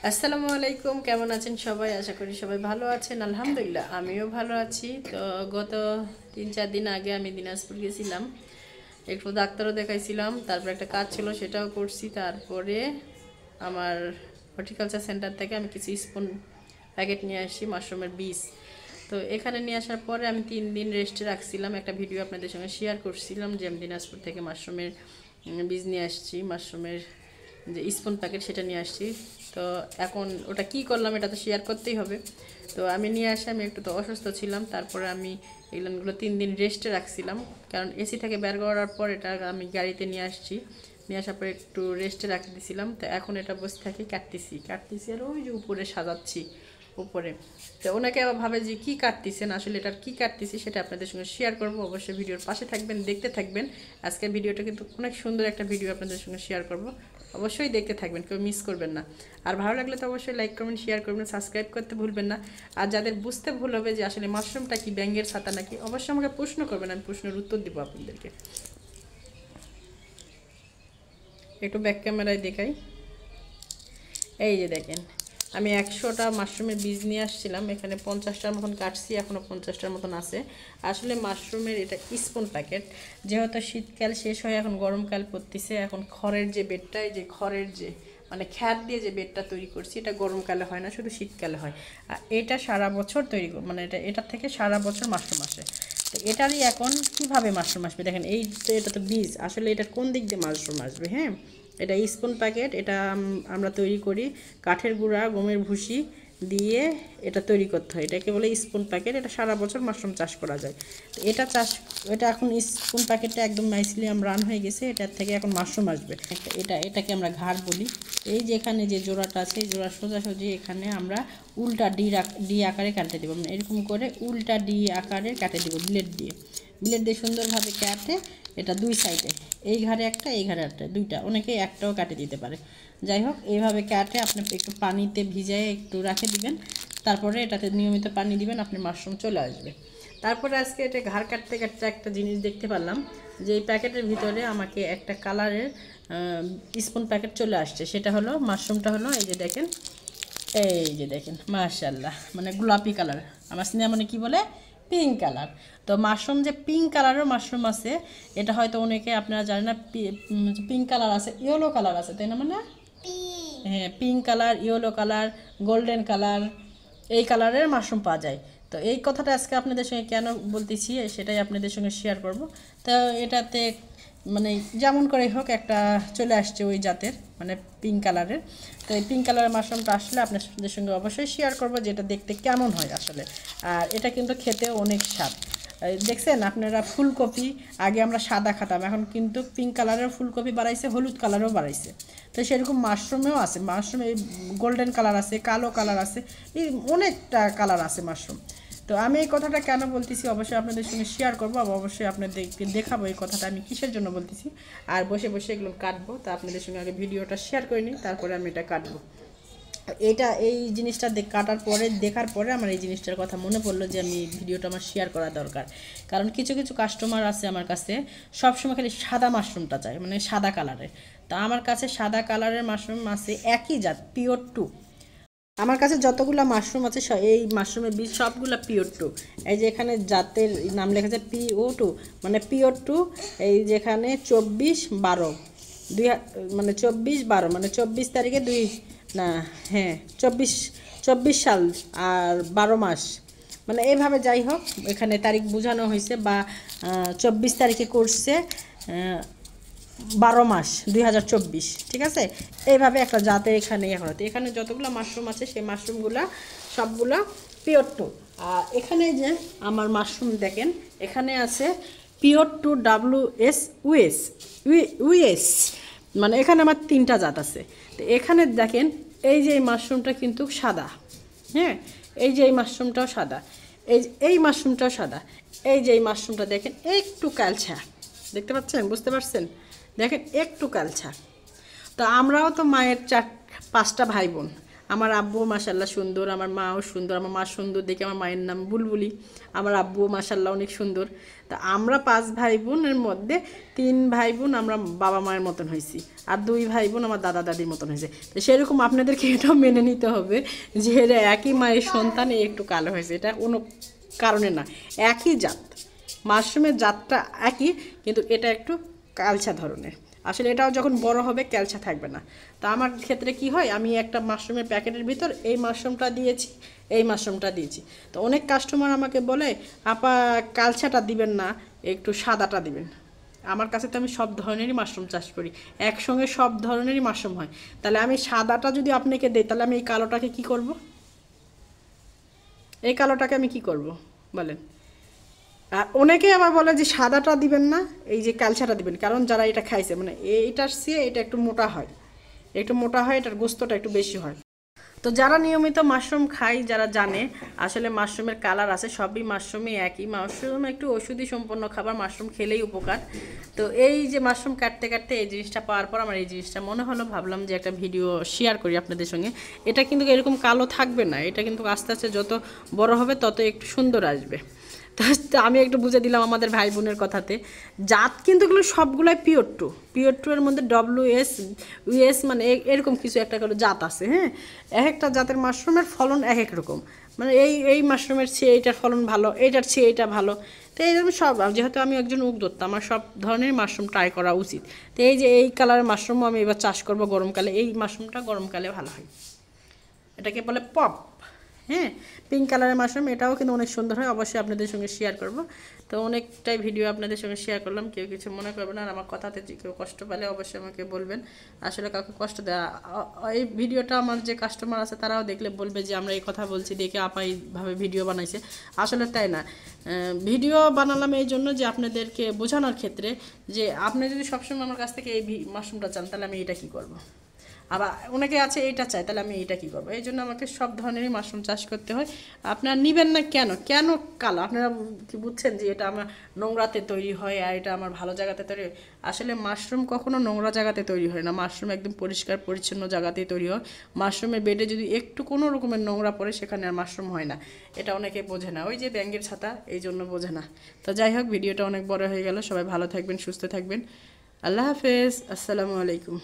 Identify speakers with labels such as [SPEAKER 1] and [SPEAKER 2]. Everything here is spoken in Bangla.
[SPEAKER 1] আসসালামু আলাইকুম, কেমন আছেন সবাই? আশা করি সবাই ভালো আছেন। আলহামদুলিল্লাহ আমিও ভালো আছি। তো গত 3-4 দিন আগে আমি দিনাজপুর গেছিলাম, একটু ডাক্তারও দেখাইছিলাম, তারপর একটা কাজ ছিল সেটাও করছি। তারপরে আমার হর্টিকালচার সেন্টার থেকে আমি কিছু স্পুন প্যাকেট নিয়ে আসি মাশরুমের বীজ। তো এখানে নিয়ে আসার পরে আমি 3 দিন রেস্টে রাখছিলাম। একটা ভিডিও আপনাদের সঙ্গে শেয়ার করছিলাম যে আমি দিনাজপুর থেকে মাশরুমের বীজ নিয়ে আসছি, মাশরুমের যে স্পুন প্যাকেট সেটা নিয়ে আসছি। তো এখন ওটা কি করলাম এটা তো শেয়ার করতেই হবে। তো আমি নিয়ে আসি, আমি একটু তো অসুস্থ ছিলাম, তারপরে আমি এগুলো 3 দিন রেস্টে রাখছিলাম, কারণ এসি থেকে বের করার পর এটা আমি গাড়িতে নিয়ে আসছি। নিয়ে আসার পর একটু রেস্টে রাখতে দিয়েছিলাম। তো এখন এটা বসে থাকি, কাটতেছি আর ওই যে উপরে সাজাচ্ছি উপরে। তো ওনাকে আবার ভাবে যে কী কাটতেছেন, আসলে এটা কী কাটতেছি সেটা আপনাদের সঙ্গে শেয়ার করব। অবশ্যই ভিডিওর পাশে থাকবেন, দেখতে থাকবেন। আজকের ভিডিওটা কিন্তু অনেক সুন্দর একটা ভিডিও আপনাদের সঙ্গে শেয়ার করব, অবশ্যই দেখতে থাকবেন, কেউ মিস করবেন না। আর ভালো লাগলে তো অবশ্যই লাইক করবেন, শেয়ার করবেন, সাবস্ক্রাইব করতে ভুলবেন না। আর যাদের বুঝতে ভুল হবে যে আসলে মাশরুমটা কি ব্যাঙের ছাতা নাকি, অবশ্যই আমাকে প্রশ্ন করবেন, আমি প্রশ্নের উত্তর দেবো আপনাদেরকে। একটু ব্যাক ক্যামেরায় দেখাই। এই যে দেখেন, আমি 100টা মাশরুমের বীজ নিয়ে আসছিলাম, এখানে 50টার মতন কাটছি, এখনও 50টার মতন আছে। আসলে মাশরুমের এটা স্পুন প্যাকেট, যেহেতু শীতকাল শেষ হয়ে এখন গরমকাল পড়তেছে, এখন খড়ের যে বেডটা, এই যে খড়ের যে মানে খ্যাত দিয়ে যে বেডটা তৈরি করছি, এটা গরমকালে হয় না, শুধু শীতকালে হয়। আর এটা সারা বছর তৈরি, মানে এটা থেকে সারা বছর মাশরুম আসে। তো এটারই এখন কিভাবে মাশরুম আসবে দেখেন, এই তো এটা তো বীজ, আসলে এটার কোন দিক দিয়ে মাশরুম আসবে? হ্যাঁ, এটা স্পুন প্যাকেট, এটা আমরা তৈরি করি কাঠের গুঁড়া, গমের ভুসি দিয়ে এটা তৈরি করতে হয়। এটাকে বলে স্পুন প্যাকেট। এটা সারা বছর মাশরুম চাষ করা যায়। তো এটা এখন স্পুন প্যাকেটটা একদম নাইসলি রান হয়ে গেছে, এটার থেকে এখন মাশরুম আসবে। এটাকে আমরা ঘাড় বলি। এই যে এখানে যে জোড়াটা আছে, এই জোড়া সোজাসুজি এখানে আমরা উল্টা ডি আকারে কাটে দেবো, মানে এরকম করে উল্টা ডি আকারে কাটে দেবো ব্লেড দিয়ে সুন্দরভাবে কাটে। এটা দুই সাইডে, এই ঘাড়ে একটা, এই ঘাড়ে একটা, দুইটা, অনেকে একটাও কাটে দিতে পারে। যাই হোক, এইভাবে কাটে আপনি একটু পানিতে ভিজায় একটু রাখে দিবেন, তারপরে এটাতে নিয়মিত পানি দিবেন, আপনার মাশরুম চলে আসবে। তারপরে আজকে এটা ঘাড় কাটতে কাটতে একটা জিনিস দেখতে পারলাম, যে এই প্যাকেটের ভিতরে আমাকে একটা কালারের স্পুন প্যাকেট চলে আসছে। সেটা হলো মাশরুমটা হলো এই যে দেখেন মাশাআল্লাহ, মানে গোলাপি কালার, আমার সিনেমা মানে কি বলে পিঙ্ক কালার। তো মাশরুম যে পিঙ্ক কালারের মাশরুম আছে, এটা হয়তো অনেকে আপনারা জানেন না। পিঙ্ক কালার আছে, ইয়েলো কালার আছে, তাই না? মানে হ্যাঁ, pink colour, yellow colour, golden colour, এই কালারের মাশরুম পাওয়া যায়। তো এই কথাটা আজকে আপনাদের সঙ্গে কেন বলতেছি সেটাই আপনাদের সঙ্গে শেয়ার করব। তো এটাতে মানে যেমন করে হোক একটা চলে আসছে ওই জাতের, মানে পিঙ্ক কালারের। তো এই পিঙ্ক কালারের মাশরুমটা আসলে আপনাদের সঙ্গে অবশ্যই শেয়ার করব, যেটা দেখতে কেমন হয় আসলে। আর এটা কিন্তু খেতেও অনেক স্বাদ। দেখছেন আপনারা, ফুলকপি আগে আমরা সাদা খাতাম, এখন কিন্তু পিঙ্ক কালারের ফুলকপি বাড়াইছে, হলুদ কালারও বাড়াইছে। তো সেরকম মাশরুমেও আছে, মাশরুমে গোল্ডেন কালার আছে, কালো কালার আছে, এই অনেকটা কালার আছে মাশরুম। তো আমি এই কথাটা কেন বলতেছি অবশ্যই আপনাদের সঙ্গে শেয়ার করবো, অবশ্যই আপনাদেরকে দেখাবো এই কথাটা আমি কিসের জন্য বলতেছি। আর বসে বসে এগুলো কাটবো, তো আপনাদের সঙ্গে আগে ভিডিওটা শেয়ার করে নিই, তারপরে আমি এটা কাটবো। এই জিনিসটা দেখার পরে আমার এই জিনিসটার কথা মনে পড়লো যে আমি ভিডিওটা আমার শেয়ার করা দরকার। কারণ কিছু কিছু কাস্টমার আছে আমার কাছে, সবসময় খালি সাদা মাশরুমটা চায়, মানে সাদা কালারের। তা আমার কাছে সাদা কালারের মাশরুম আছে, একই জাত, পিওর টু। আমার কাছে যতগুলো মাশরুম আছে এই মাশরুমের বীজ সবগুলো পিওর টু। এই যে এখানে জাতের নাম লেখা আছে PO2, মানে পিওর টু। এই যেখানে 24/12, মানে 24/12, মানে 24 তারিখে না, হ্যাঁ, 24 সাল আর 12 মাস, মানে এইভাবে যাই হোক এখানে তারিখ বোঝানো হয়েছে, বা 24 তারিখে করছে 12 মাস 2024, ঠিক আছে? এইভাবে একটা জাতে এখানে এখানে যতগুলো মাশরুম আছে সেই মাশরুমগুলো সবগুলো পিওর টু। আর এখানে যে আমার মাশরুম দেখেন, এখানে আছে পিওর টু WS, মানে এখানে আমার 3টা জাত আছে। তো এখানে দেখেন, এই যে এই মাশরুমটা কিন্তু সাদা, হ্যাঁ, এই যে এই মাশরুমটাও সাদা, এই মাশরুমটাও সাদা, এই যে এই মাশরুমটা দেখেন একটু কালছা, দেখতে পাচ্ছেন, বুঝতে পারছেন? দেখেন একটু কালছা। তো আমরাও তো মায়ের 4-5টা ভাই বোন, আমার আব্বুও মাশাল্লাহ সুন্দর, আমার মাও সুন্দর, আমার মা সুন্দর দেখে আমার মায়ের নাম বুলবুলি, আমার আব্বুও মাশাল্লাহ অনেক সুন্দর। তা আমরা 5 ভাই বোনের মধ্যে 3 ভাই বোন আমরা বাবা মায়ের মতন হয়েছি, আর 2 ভাই বোন আমার দাদা দাদির মতন হয়েছে। তো সেরকম আপনাদেরকে এটাও মেনে নিতে হবে যে এরা একই মায়ের সন্তান, একটু কালো হয়েছে, এটা কোনো কারণে না, একই জাত, মাশরুমের জাতটা একই, কিন্তু এটা একটু কালচা ধরনের। আসলে এটাও যখন বড় হবে ক্যালচা থাকবে না। তা আমার ক্ষেত্রে কি হয়, আমি একটা মাশরুমের প্যাকেটের ভিতর এই মাশরুমটা দিয়েছি, এই মাশরুমটা দিয়েছি। তো অনেক কাস্টমার আমাকে বলে আপা কালচাটা দিবেন না, একটু সাদাটা দিবেন। আমার কাছে তো আমি সব ধরনেরই মাশরুম চাষ করি, একসঙ্গে সব ধরনেরই মাশরুম হয়। তাহলে আমি সাদাটা যদি আপনাকে দিই, তাহলে আমি এই কালোটাকে কি করব? এই কালোটাকে আমি কি করব বলেন? আর অনেকে আবার বলে যে সাদাটা দিবেন না, এই যে কালচাটা দিবেন, কারণ যারা এটা খাইছে মানে এইটার চেয়ে এটা একটু মোটা হয়, একটু মোটা হয়, এটার গোস্তটা একটু বেশি হয়। তো যারা নিয়মিত মাশরুম খায়, যারা জানে আসলে মাশরুমের কালার আছে, সবই মাশরুমই একই। মাশরুম একটু ওষুধি সম্পন্ন খাবার, মাশরুম খেলেই উপকার। তো এই যে মাশরুম কাটতে কাটতে এই জিনিসটা পাওয়ার পর আমার এই জিনিসটা মনে হলো, ভাবলাম যে একটা ভিডিও শেয়ার করি আপনাদের সঙ্গে। এটা কিন্তু এরকম কালো থাকবে না, এটা কিন্তু আস্তে আস্তে যত বড় হবে তত একটু সুন্দর আসবে। তো আমি একটু বুঝে দিলাম আমাদের ভাই বোনের কথাতে। জাত কিন্তু এগুলো সবগুলাই পিওর টু এর মধ্যে WS মানে এরকম কিছু একটা করে জাত আছে। হ্যাঁ, এক একটা জাতের মাশরুমের ফলন এক এক রকম, মানে এই মাশরুমের চেয়ে এইটার ফলন ভালো, এইটার চেয়ে এইটা ভালো। তো এইরকম সব, যেহেতু আমি একজন উদ্যোক্তা, আমার সব ধরনের মাশরুম ট্রাই করা উচিত। তো এই যে এই কালারের মাশরুমও আমি এবার চাষ করবো গরমকালে, এই মাশরুমটা গরমকালে ভালো হয়, এটাকে বলে পপ। হ্যাঁ, পিঙ্ক কালারের মাশরুম, এটাও কিন্তু অনেক সুন্দর হয়, অবশ্যই আপনাদের সঙ্গে শেয়ার করব। তো অনেকটাই ভিডিও আপনাদের সঙ্গে শেয়ার করলাম, কেউ কিছু মনে করবেন আর আমার কথাতে কেউ কষ্ট পেলে অবশ্যই আমাকে বলবেন। আসলে কাউকে কষ্ট দেওয়া, এই ভিডিওটা আমার যে কাস্টমার আছে তারাও দেখলে বলবে যে আমরা এই কথা বলছি দেখে আপা এইভাবে ভিডিও বানাইছে। আসলে তাই না, ভিডিও বানালাম এই জন্য যে আপনাদেরকে বোঝানোর ক্ষেত্রে, যে আপনি যদি সবসময় আমার কাছ থেকে এই মাশরুমটা চান, তাহলে আমি এটা কী করবো। আবার অনেকে আছে এইটা চায়, তাহলে আমি এইটা কী করবো। এই জন্য আমাকে সব ধরনেরই মাশরুম চাষ করতে হয়। আপনারা নেবেন না কেন কালো? আপনারা কি বুঝছেন যে এটা আমার নোংরাতে তৈরি হয় আর এটা আমার ভালো জায়গাতে তৈরি হয়? আসলে মাশরুম কখনো নোংরা জায়গাতে তৈরি হয় না, মাশরুম একদম পরিষ্কার পরিচ্ছন্ন জায়গাতেই তৈরি হয়। মাশরুমের বেডে যদি একটু কোনো রকমের নোংরা পড়ে, সেখানে আর মাশরুম হয় না। এটা অনেকে বোঝে না, ওই যে ব্যাঙের ছাতা, এই জন্য বোঝে না। তো যাই হোক, ভিডিওটা অনেক বড় হয়ে গেল, সবাই ভালো থাকবেন, সুস্থ থাকবেন, আল্লাহ হাফেজ, আসসালামু আলাইকুম।